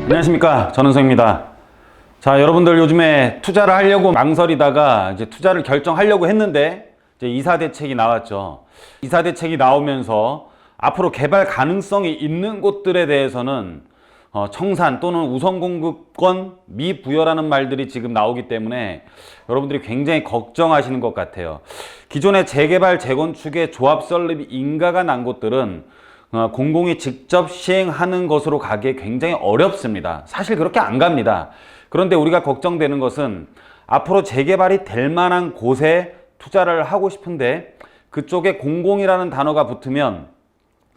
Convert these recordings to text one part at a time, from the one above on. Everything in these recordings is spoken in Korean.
안녕하십니까, 전은성입니다. 자, 여러분들 요즘에 투자를 하려고 망설이다가 이제 투자를 결정하려고 했는데 이제 이사 대책이 나왔죠. 이사 대책이 나오면서 앞으로 개발 가능성이 있는 곳들에 대해서는 청산 또는 우선 공급권 미부여라는 말들이 지금 나오기 때문에 여러분들이 굉장히 걱정하시는 것 같아요. 기존의 재개발 재건축의 조합 설립 인가가 난 곳들은 공공이 직접 시행하는 것으로 가기에 굉장히 어렵습니다. 사실 그렇게 안 갑니다. 그런데 우리가 걱정되는 것은 앞으로 재개발이 될 만한 곳에 투자를 하고 싶은데 그쪽에 공공이라는 단어가 붙으면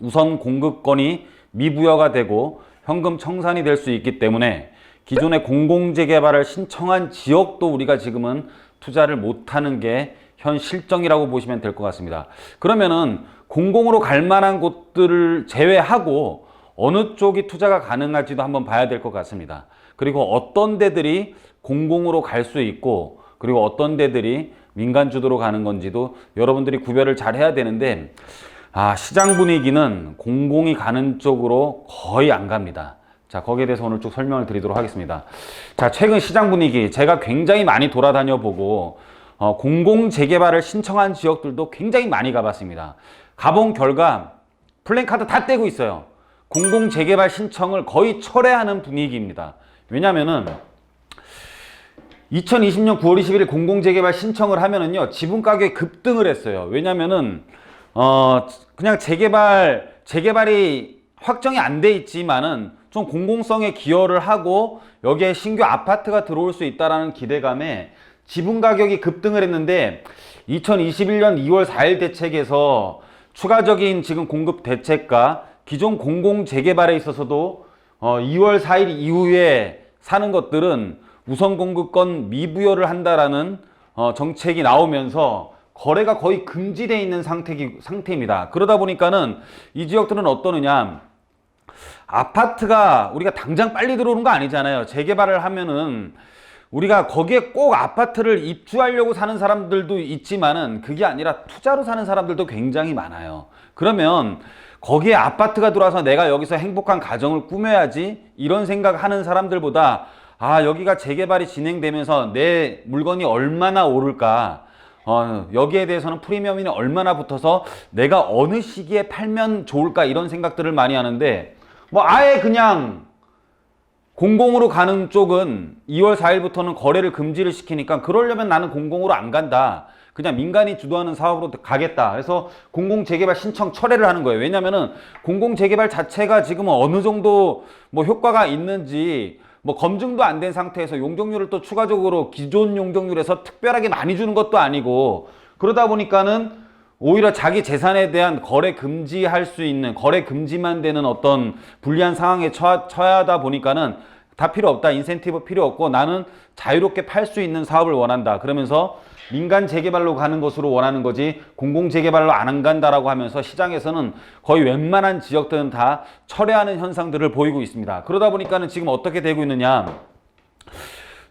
우선 공급권이 미부여가 되고 현금 청산이 될 수 있기 때문에 기존의 공공재개발을 신청한 지역도 우리가 지금은 투자를 못하는 게 현 실정이라고 보시면 될 것 같습니다. 그러면은 공공으로 갈 만한 곳들을 제외하고 어느 쪽이 투자가 가능할지도 한번 봐야 될 것 같습니다. 그리고 어떤 데들이 공공으로 갈 수 있고 그리고 어떤 데들이 민간 주도로 가는 건지도 여러분들이 구별을 잘 해야 되는데 시장 분위기는 공공이 가는 쪽으로 거의 안 갑니다. 자, 거기에 대해서 오늘 쭉 설명을 드리도록 하겠습니다. 자, 최근 시장 분위기 제가 굉장히 많이 돌아다녀 보고 공공 재개발을 신청한 지역들도 굉장히 많이 가봤습니다. 가본 결과 플랜카드 다 떼고 있어요. 공공 재개발 신청을 거의 철회하는 분위기입니다. 왜냐면은 2020년 9월 21일 공공 재개발 신청을 하면은요, 지분 가격이 급등을 했어요. 왜냐면은 그냥 재개발이 확정이 안 돼 있지만은 좀 공공성에 기여를 하고 여기에 신규 아파트가 들어올 수 있다라는 기대감에 지분 가격이 급등을 했는데 2021년 2월 4일 대책에서 추가적인 지금 공급 대책과 기존 공공 재개발에 있어서도 2월 4일 이후에 사는 것들은 우선 공급권 미부여를 한다라는 정책이 나오면서 거래가 거의 금지되어 있는 상태입니다. 그러다 보니까는 이 지역들은 어떠느냐, 아파트가 우리가 당장 빨리 들어오는 거 아니잖아요. 재개발을 하면은 우리가 거기에 꼭 아파트를 입주하려고 사는 사람들도 있지만은 그게 아니라 투자로 사는 사람들도 굉장히 많아요. 그러면 거기에 아파트가 들어와서 내가 여기서 행복한 가정을 꾸며야지 이런 생각하는 사람들보다 여기가 재개발이 진행되면서 내 물건이 얼마나 오를까, 여기에 대해서는 프리미엄이 얼마나 붙어서 내가 어느 시기에 팔면 좋을까 이런 생각들을 많이 하는데 아예 그냥 공공으로 가는 쪽은 2월 4일부터는 거래를 금지를 시키니까 그러려면 나는 공공으로 안 간다. 그냥 민간이 주도하는 사업으로 가겠다. 그래서 공공재개발 신청 철회를 하는 거예요. 왜냐면은 공공재개발 자체가 지금은 어느 정도 효과가 있는지 검증도 안 된 상태에서 용적률을 또 추가적으로 기존 용적률에서 특별하게 많이 주는 것도 아니고 그러다 보니까는 오히려 자기 재산에 대한 거래 금지할 수 있는, 거래 금지만 되는 어떤 불리한 상황에 처해야 하다 보니까는 다 필요 없다. 인센티브 필요 없고 나는 자유롭게 팔 수 있는 사업을 원한다. 그러면서 민간 재개발로 가는 것으로 원하는 거지 공공 재개발로 안 간다라고 하면서 시장에서는 거의 웬만한 지역들은 다 철회하는 현상들을 보이고 있습니다. 그러다 보니까는 지금 어떻게 되고 있느냐,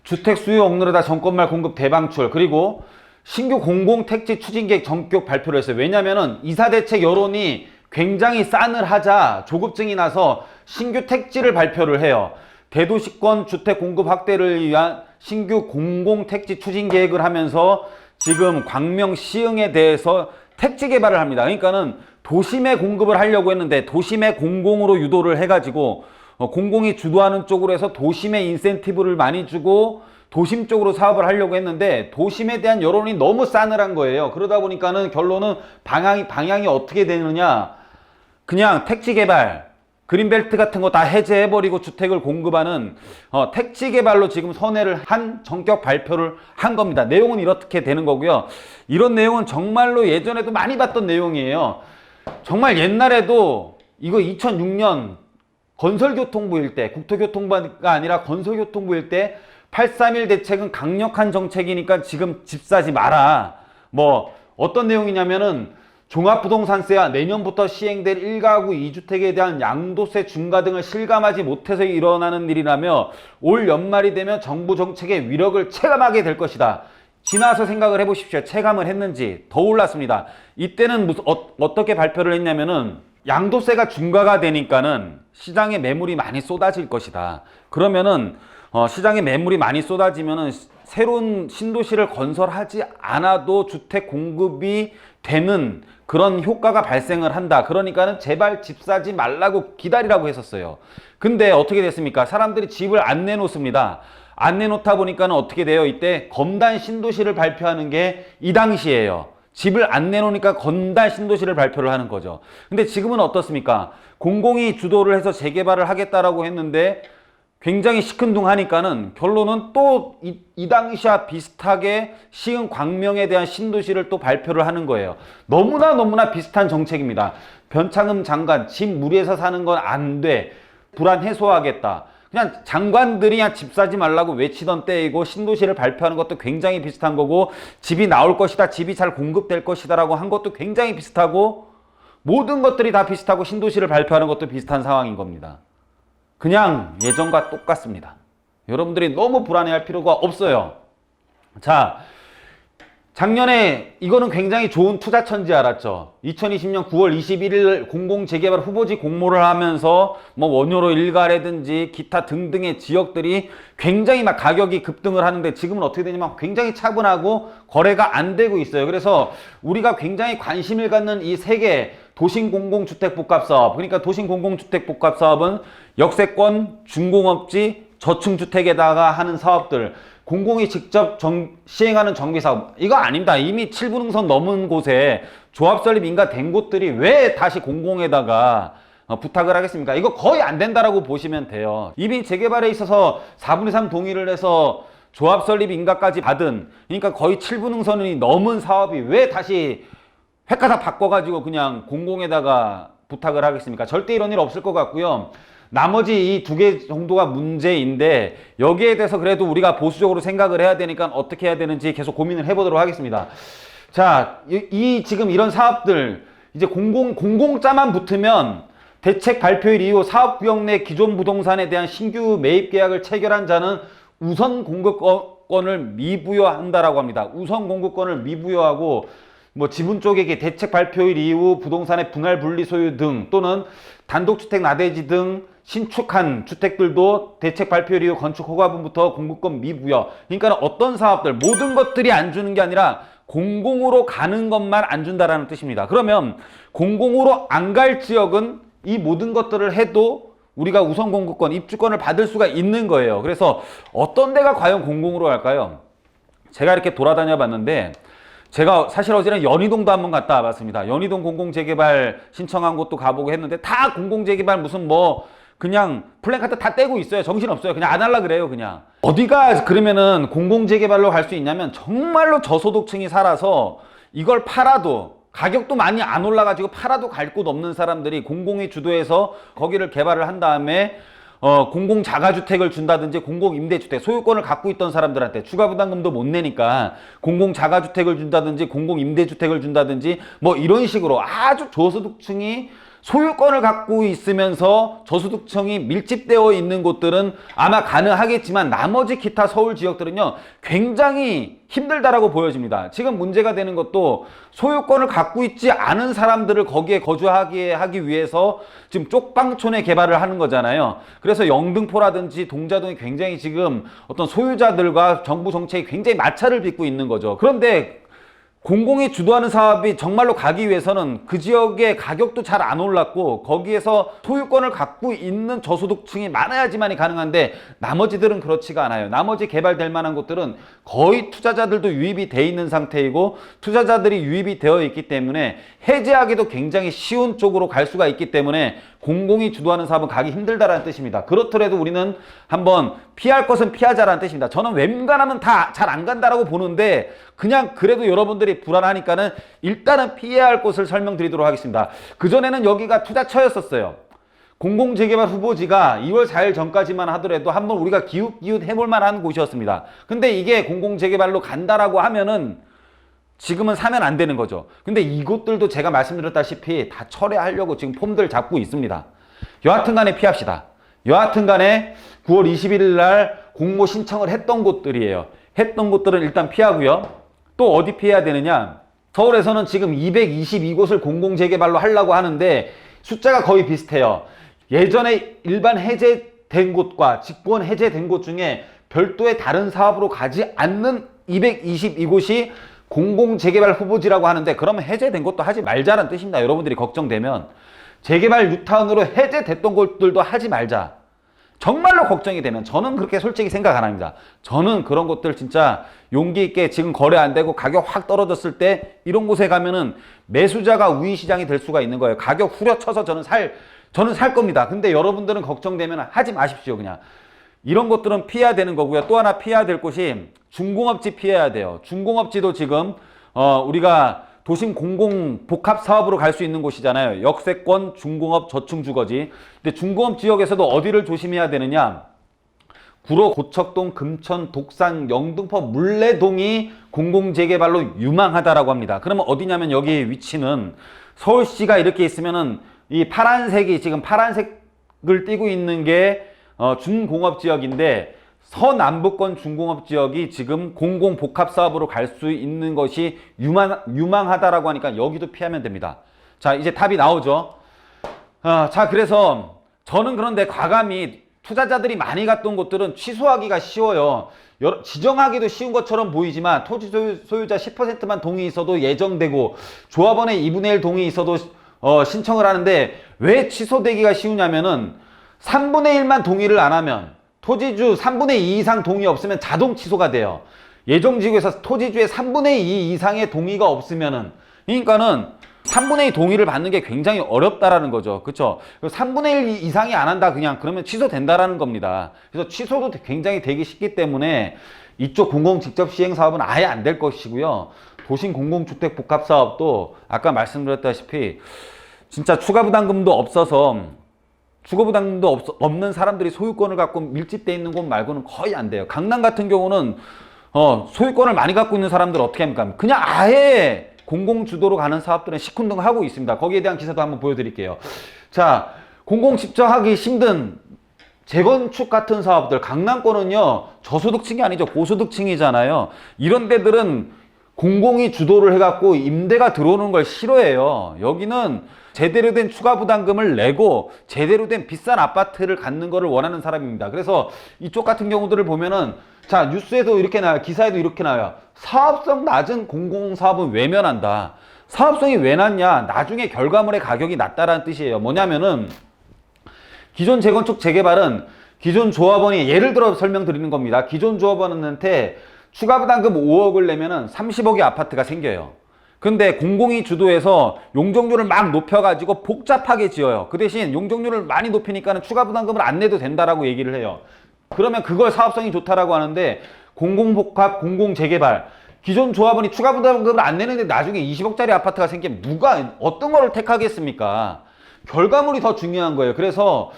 주택 수요 억누르다 정권말 공급 대방출, 그리고 신규 공공택지 추진계획 전격 발표를 했어요. 왜냐면은 이사대책 여론이 굉장히 싸늘하자 조급증이 나서 신규 택지를 발표를 해요. 대도시권 주택 공급 확대를 위한 신규 공공택지 추진계획을 하면서 지금 광명 시흥에 대해서 택지 개발을 합니다. 그러니까는 도심에 공급을 하려고 했는데 도심에 공공으로 유도를 해가지고 공공이 주도하는 쪽으로 해서 도심에 인센티브를 많이 주고 도심 쪽으로 사업을 하려고 했는데 도심에 대한 여론이 너무 싸늘한 거예요. 그러다 보니까는 결론은 방향이 어떻게 되느냐, 그냥 택지 개발, 그린벨트 같은 거 다 해제해버리고 주택을 공급하는 택지 개발로 지금 선회를 한 전격 발표를 한 겁니다. 내용은 이렇게 되는 거고요. 이런 내용은 정말로 예전에도 많이 봤던 내용이에요. 정말 옛날에도 이거 2006년 건설교통부일 때, 국토교통부가 아니라 건설교통부일 때 831 대책은 강력한 정책이니까 지금 집 사지 마라. 어떤 내용이냐면은 종합부동산세와 내년부터 시행될 1가구 2주택에 대한 양도세 중과 등을 실감하지 못해서 일어나는 일이라며 올 연말이 되면 정부 정책의 위력을 체감하게 될 것이다. 지나서 생각을 해보십시오. 체감을 했는지 더 올랐습니다. 이때는 어떻게 발표를 했냐면은 양도세가 중과가 되니까는 시장에 매물이 많이 쏟아질 것이다. 그러면은 시장에 매물이 많이 쏟아지면은 새로운 신도시를 건설하지 않아도 주택 공급이 되는 그런 효과가 발생을 한다. 그러니까는 제발 집 사지 말라고 기다리라고 했었어요. 근데 어떻게 됐습니까? 사람들이 집을 안 내놓습니다. 안 내놓다 보니까는 어떻게 돼요? 이때 검단 신도시를 발표하는 게 이 당시예요. 집을 안 내놓으니까 검단 신도시를 발표를 하는 거죠. 근데 지금은 어떻습니까? 공공이 주도를 해서 재개발을 하겠다라고 했는데 굉장히 시큰둥하니까는 결론은 또 이 당시와 비슷하게 시흥 광명에 대한 신도시를 또 발표를 하는 거예요. 너무나 비슷한 정책입니다. 변창흠 장관, 집 무리해서 사는 건 안 돼. 불안 해소하겠다. 그냥 장관들이 그냥 집 사지 말라고 외치던 때이고 신도시를 발표하는 것도 굉장히 비슷한 거고 집이 나올 것이다. 집이 잘 공급될 것이다 라고 한 것도 굉장히 비슷하고 모든 것들이 다 비슷하고 신도시를 발표하는 것도 비슷한 상황인 겁니다. 그냥 예전과 똑같습니다. 여러분들이 너무 불안해할 필요가 없어요. 자, 작년에 이거는 굉장히 좋은 투자천지 알았죠. 2020년 9월 21일 공공재개발 후보지 공모를 하면서 뭐 원효로 일가라든지 기타 등등의 지역들이 굉장히 막 가격이 급등을 하는데 지금은 어떻게 되냐면 굉장히 차분하고 거래가 안 되고 있어요. 그래서 우리가 굉장히 관심을 갖는 이 세 개 도심공공주택복합사업, 그러니까 도심공공주택복합사업은 역세권, 중공업지, 저층주택에다가 하는 사업들, 공공이 직접 시행하는 정비사업, 이거 아닙니다. 이미 7분응선 넘은 곳에 조합설립 인가된 곳들이 왜 다시 공공에다가 부탁을 하겠습니까? 이거 거의 안 된다라고 보시면 돼요. 이미 재개발에 있어서 4분의 3 동의를 해서 조합설립 인가까지 받은, 그러니까 거의 7분응선이 넘은 사업이 왜 다시 획가닥 바꿔가지고 그냥 공공에다가 부탁을 하겠습니까? 절대 이런 일 없을 것 같고요. 나머지 이 두 개 정도가 문제인데 여기에 대해서 그래도 우리가 보수적으로 생각을 해야 되니까 어떻게 해야 되는지 계속 고민을 해보도록 하겠습니다. 자, 지금 이런 사업들 이제 공공자만 붙으면 대책 발표일 이후 사업구역 내 기존 부동산에 대한 신규 매입 계약을 체결한 자는 우선 공급권을 미부여한다라고 합니다. 우선 공급권을 미부여하고 뭐 지분 쪽에게 대책 발표일 이후 부동산의 분할 분리 소유 등 또는 단독주택 나대지 등 신축한 주택들도 대책 발표일 이후 건축 허가분부터 공급권 미부여. 그러니까 어떤 사업들 모든 것들이 안 주는 게 아니라 공공으로 가는 것만 안 준다라는 뜻입니다. 그러면 공공으로 안 갈 지역은 이 모든 것들을 해도 우리가 우선 공급권, 입주권을 받을 수가 있는 거예요. 그래서 어떤 데가 과연 공공으로 갈까요? 제가 이렇게 돌아다녀 봤는데 제가 사실 어제는 연희동도 한번 갔다 와봤습니다. 연희동 공공재개발 신청한 곳도 가보고 했는데 다 공공재개발 무슨 뭐 그냥 플랜카드 다 떼고 있어요. 정신없어요. 그냥 안 할라 그래요. 그냥 어디가 그러면은 공공재개발로 갈 수 있냐면 정말로 저소득층이 살아서 이걸 팔아도 가격도 많이 안 올라가지고 팔아도 갈 곳 없는 사람들이 공공이 주도해서 거기를 개발을 한 다음에 공공 자가주택을 준다든지 공공 임대주택 소유권을 갖고 있던 사람들한테 추가 부담금도 못 내니까 공공 자가주택을 준다든지 공공 임대주택을 준다든지 뭐 이런 식으로 아주 저소득층이 소유권을 갖고 있으면서 저소득층이 밀집되어 있는 곳들은 아마 가능하겠지만 나머지 기타 서울 지역들은요 굉장히 힘들다라고 보여집니다. 지금 문제가 되는 것도 소유권을 갖고 있지 않은 사람들을 거기에 거주하게 하기 위해서 지금 쪽방촌에 개발을 하는 거잖아요. 그래서 영등포라든지 동자동이 굉장히 지금 어떤 소유자들과 정부 정책이 굉장히 마찰을 빚고 있는 거죠. 그런데 공공이 주도하는 사업이 정말로 가기 위해서는 그 지역의 가격도 잘 안 올랐고 거기에서 소유권을 갖고 있는 저소득층이 많아야지만이 가능한데 나머지들은 그렇지가 않아요. 나머지 개발될 만한 곳들은 거의 투자자들도 유입이 돼 있는 상태이고 투자자들이 유입이 되어 있기 때문에 해제하기도 굉장히 쉬운 쪽으로 갈 수가 있기 때문에 공공이 주도하는 사업은 가기 힘들다라는 뜻입니다. 그렇더라도 우리는 한번 피할 것은 피하자라는 뜻입니다. 저는 웬간하면 다 잘 안 간다라고 보는데 그냥 그래도 여러분들이 불안하니까는 일단은 피해야 할 곳을 설명드리도록 하겠습니다. 그전에는 여기가 투자처였었어요. 공공재개발 후보지가 2월 4일 전까지만 하더라도 한번 우리가 기웃기웃 해볼 만한 곳이었습니다. 근데 이게 공공재개발로 간다라고 하면은 지금은 사면 안 되는 거죠. 근데 이곳들도 제가 말씀드렸다시피 다 철회하려고 지금 폼들 잡고 있습니다. 여하튼 간에 피합시다. 여하튼 간에 9월 21일 날 공모 신청을 했던 곳들이에요. 했던 곳들은 일단 피하고요. 또 어디 피해야 되느냐? 서울에서는 지금 222곳을 공공재개발로 하려고 하는데 숫자가 거의 비슷해요. 예전에 일반 해제된 곳과 직권 해제된 곳 중에 별도의 다른 사업으로 가지 않는 222곳이 공공재개발 후보지라고 하는데, 그러면 해제된 곳도 하지 말자는 뜻입니다. 여러분들이 걱정되면 재개발 뉴타운으로 해제됐던 곳들도 하지 말자. 정말로 걱정이 되면 저는 그렇게 솔직히 생각 안 합니다. 저는 그런 곳들 진짜 용기 있게 지금 거래 안 되고 가격 확 떨어졌을 때 이런 곳에 가면은 매수자가 우위 시장이 될 수가 있는 거예요. 가격 후려쳐서 저는 살 겁니다. 근데 여러분들은 걱정되면 하지 마십시오. 그냥 이런 것들은 피해야 되는 거고요. 또 하나 피해야 될 곳이 중공업지 피해야 돼요. 중공업지도 지금 우리가 도심 공공 복합 사업으로 갈 수 있는 곳이잖아요. 역세권, 중공업, 저층주거지. 근데 중공업 지역에서도 어디를 조심해야 되느냐? 구로, 고척동, 금천, 독산, 영등포, 물레동이 공공재개발로 유망하다라고 합니다. 그러면 어디냐면 여기 위치는 서울시가 이렇게 있으면은 이 파란색이 지금 파란색을 띠고 있는 게 중공업 지역인데, 서남부권 중공업 지역이 지금 공공복합사업으로 갈 수 있는 것이 유망하다라고 하니까 여기도 피하면 됩니다. 자, 이제 답이 나오죠. 자, 그래서 저는 그런데 과감히 투자자들이 많이 갔던 곳들은 취소하기가 쉬워요. 지정하기도 쉬운 것처럼 보이지만 토지 소유자 10%만 동의 있어도 예정되고 조합원의 2분의 1 동의 있어도 신청을 하는데, 왜 취소되기가 쉬우냐면은 3분의 1만 동의를 안 하면, 토지주 3분의 2 이상 동의 없으면 자동 취소가 돼요. 예정지구에서 토지주의 3분의 2 이상의 동의가 없으면은, 그러니까는 3분의 2 동의를 받는 게 굉장히 어렵다라는 거죠. 그쵸? 3분의 1 이상이 안 한다 그러면 취소된다라는 겁니다. 그래서 취소도 굉장히 되기 쉽기 때문에 이쪽 공공 직접 시행 사업은 아예 안 될 것이고요. 도심 공공주택 복합 사업도 아까 말씀드렸다시피 진짜 추가 부담금도 없어서, 주거부담도 없는 사람들이 소유권을 갖고 밀집돼 있는 곳 말고는 거의 안 돼요. 강남 같은 경우는 소유권을 많이 갖고 있는 사람들 어떻게 합니까? 그냥 아예 공공주도로 가는 사업들은 시큰둥하고 있습니다. 거기에 대한 기사도 한번 보여드릴게요. 자, 공공집정하기 힘든 재건축 같은 사업들, 강남권은요 저소득층이 아니죠, 고소득층이잖아요. 이런 데들은 공공이 주도를 해갖고 임대가 들어오는 걸 싫어해요. 여기는 제대로 된 추가 부담금을 내고 제대로 된 비싼 아파트를 갖는 거를 원하는 사람입니다. 그래서 이쪽 같은 경우들을 보면은, 자, 뉴스에도 이렇게 나와요. 기사에도 이렇게 나와요. 사업성 낮은 공공사업은 외면한다. 사업성이 왜 낮냐? 나중에 결과물의 가격이 낮다라는 뜻이에요. 뭐냐면은 기존 재건축 재개발은 기존 조합원이, 예를 들어 설명드리는 겁니다. 기존 조합원한테 추가 부담금 5억을 내면은 30억의 아파트가 생겨요. 근데 공공이 주도해서 용적률을 막 높여가지고 복잡하게 지어요. 그 대신 용적률을 많이 높이니까는 추가 부담금을 안 내도 된다라고 얘기를 해요. 그러면 그걸 사업성이 좋다라고 하는데, 공공복합, 공공재개발, 기존 조합원이 추가 부담금을 안 내는데 나중에 20억짜리 아파트가 생기면 누가 어떤 거를 택하겠습니까? 결과물이 더 중요한 거예요. 그래서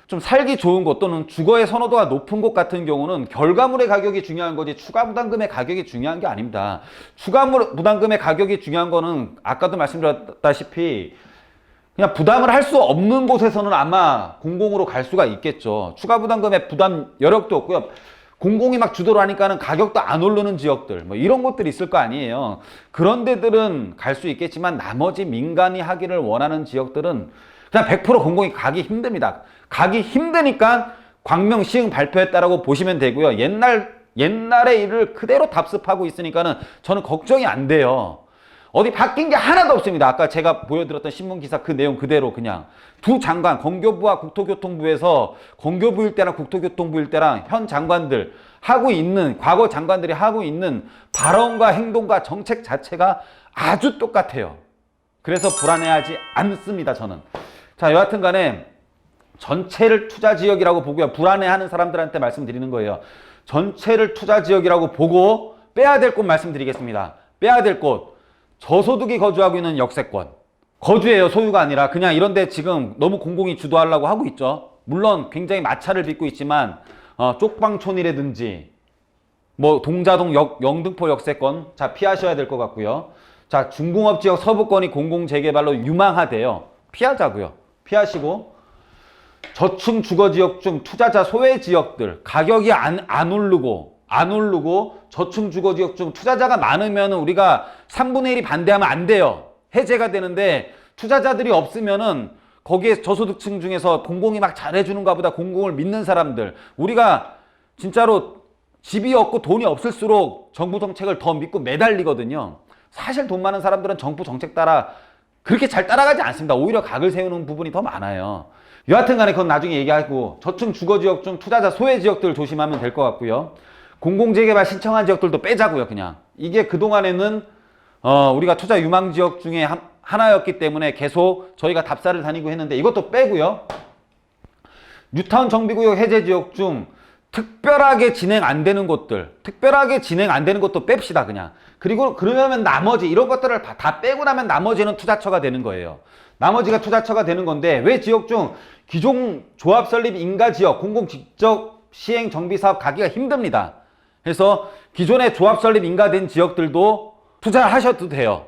좀 살기 좋은 곳 또는 주거의 선호도가 높은 곳 같은 경우는 결과물의 가격이 중요한 거지 추가 부담금의 가격이 중요한 게 아닙니다. 추가 부담금의 가격이 중요한 거는 아까도 말씀드렸다시피 그냥 부담을 할 수 없는 곳에서는 아마 공공으로 갈 수가 있겠죠. 추가 부담금의 부담 여력도 없고요. 공공이 막 주도를 하니까는 가격도 안 오르는 지역들, 뭐 이런 곳들이 있을 거 아니에요. 그런 데들은 갈 수 있겠지만 나머지 민간이 하기를 원하는 지역들은 그냥 100% 공공이 가기 힘듭니다. 가기 힘드니까 광명 시흥 발표했다라고 보시면 되고요. 옛날의 일을 그대로 답습하고 있으니까는 저는 걱정이 안 돼요. 어디 바뀐 게 하나도 없습니다. 아까 제가 보여드렸던 신문기사 그 내용 그대로 그냥 두 장관, 건교부와 국토교통부에서 건교부일 때랑 국토교통부일 때랑 현 장관들 하고 있는, 과거 장관들이 하고 있는 발언과 행동과 정책 자체가 아주 똑같아요. 그래서 불안해하지 않습니다, 저는. 자, 여하튼 간에 전체를 투자지역이라고 보고요. 불안해하는 사람들한테 말씀드리는 거예요. 전체를 투자지역이라고 보고 빼야 될 곳 말씀드리겠습니다. 빼야 될 곳. 저소득이 거주하고 있는 역세권. 거주예요. 소유가 아니라. 그냥 이런데 지금 너무 공공이 주도하려고 하고 있죠. 물론 굉장히 마찰을 빚고 있지만 쪽방촌이라든지 뭐 동자동 영등포 역세권. 자, 피하셔야 될 것 같고요. 자, 중공업지역 서부권이 공공재개발로 유망하대요. 피하자고요. 피하시고, 저층 주거지역 중 투자자 소외 지역들 가격이 안 오르고 저층 주거지역 중 투자자가 많으면 우리가 3분의 1이 반대하면 안 돼요. 해제가 되는데 투자자들이 없으면은 거기에 저소득층 중에서 공공이 막 잘해주는가 보다 공공을 믿는 사람들, 우리가 진짜로 집이 없고 돈이 없을수록 정부 정책을 더 믿고 매달리거든요. 사실 돈 많은 사람들은 정부 정책 따라 그렇게 잘 따라가지 않습니다. 오히려 각을 세우는 부분이 더 많아요. 여하튼 간에 그건 나중에 얘기하고, 저층 주거지역 중 투자자 소외 지역들 조심하면 될 것 같고요. 공공재개발 신청한 지역들도 빼자고요. 그냥 이게 그동안에는 우리가 투자 유망 지역 중에 하나였기 때문에 계속 저희가 답사를 다니고 했는데 이것도 빼고요. 뉴타운 정비구역 해제 지역 중 특별하게 진행 안 되는 곳들, 특별하게 진행 안 되는 것도 뺍시다 그냥. 그리고 그러면 나머지 이런 것들을 다 빼고 나면 나머지는 투자처가 되는 거예요. 나머지가 투자처가 되는 건데, 왜 지역 중 기존 조합 설립 인가 지역 공공 직접 시행 정비 사업 가기가 힘듭니다. 그래서 기존에 조합 설립 인가된 지역들도 투자하셔도 돼요.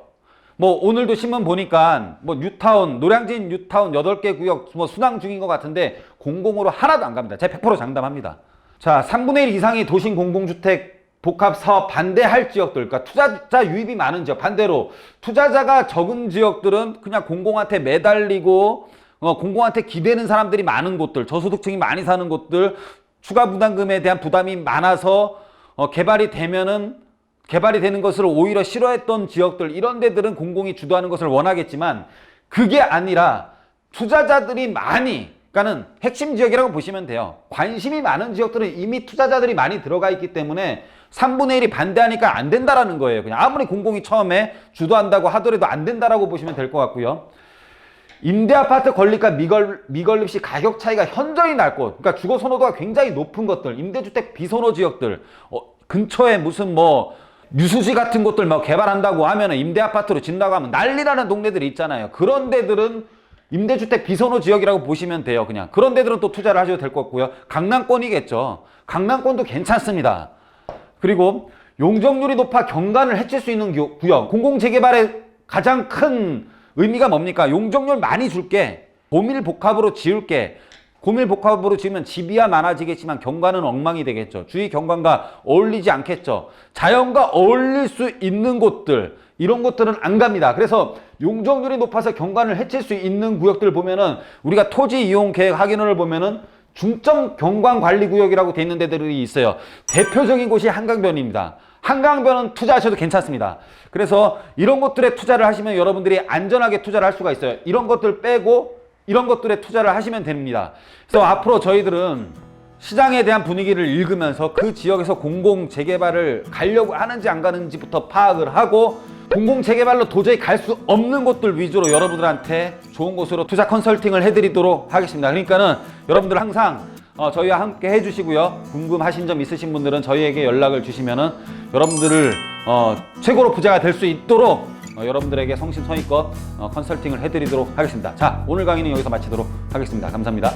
뭐 오늘도 신문 보니까 뭐 뉴타운, 노량진 뉴타운 8개 구역 뭐 순항 중인 것 같은데 공공으로 하나도 안 갑니다. 제가 100% 장담합니다. 자, 3분의 1 이상이 도심 공공주택 복합 사업 반대할 지역들, 그러니까 투자자 유입이 많은 지역, 반대로 투자자가 적은 지역들은 그냥 공공한테 매달리고 공공한테 기대는 사람들이 많은 곳들, 저소득층이 많이 사는 곳들, 추가 부담금에 대한 부담이 많아서 개발이 되는 것을 오히려 싫어했던 지역들, 이런 데들은 공공이 주도하는 것을 원하겠지만, 그게 아니라 투자자들이 많이, 그러니까는 핵심 지역이라고 보시면 돼요. 관심이 많은 지역들은 이미 투자자들이 많이 들어가 있기 때문에 3분의 1이 반대하니까 안 된다라는 거예요. 그냥 아무리 공공이 처음에 주도한다고 하더라도 안 된다라고 보시면 될 것 같고요. 임대아파트 건립과 미건립 시 가격 차이가 현저히 날 곳, 그러니까 주거 선호도가 굉장히 높은 것들, 임대주택 비선호 지역들, 근처에 무슨 뭐 유수지 같은 곳들 막 개발한다고 하면은 임대아파트로 짓는다고 하면 난리나는 동네들이 있잖아요. 그런 데들은 임대주택 비선호 지역이라고 보시면 돼요. 그냥 그런 데들은 또 투자를 하셔도 될 것 같고요. 강남권이겠죠. 강남권도 괜찮습니다. 그리고 용적률이 높아 경관을 해칠 수 있는 구역, 공공재개발의 가장 큰 의미가 뭡니까? 용적률 많이 줄게, 고밀복합으로 지을게. 고밀복합으로 지으면 집이야 많아지겠지만 경관은 엉망이 되겠죠. 주위 경관과 어울리지 않겠죠. 자연과 어울릴 수 있는 곳들, 이런 곳들은 안 갑니다. 그래서 용적률이 높아서 경관을 해칠 수 있는 구역들 보면은, 우리가 토지 이용 계획 확인을 보면은 중점 경관 관리 구역이라고 돼 있는 데들이 있어요. 대표적인 곳이 한강변입니다. 한강변은 투자하셔도 괜찮습니다. 그래서 이런 곳들에 투자를 하시면 여러분들이 안전하게 투자를 할 수가 있어요. 이런 것들 빼고 이런 것들에 투자를 하시면 됩니다. 그래서 앞으로 저희들은 시장에 대한 분위기를 읽으면서 그 지역에서 공공 재개발을 가려고 하는지 안 가는지부터 파악을 하고, 공공 재개발로 도저히 갈 수 없는 곳들 위주로 여러분들한테 좋은 곳으로 투자 컨설팅을 해드리도록 하겠습니다. 그러니까는 여러분들 항상 저희와 함께 해주시고요. 궁금하신 점 있으신 분들은 저희에게 연락을 주시면은 여러분들을 최고로 부자가 될 수 있도록 여러분들에게 성심성의껏 컨설팅을 해드리도록 하겠습니다. 자, 오늘 강의는 여기서 마치도록 하겠습니다. 감사합니다.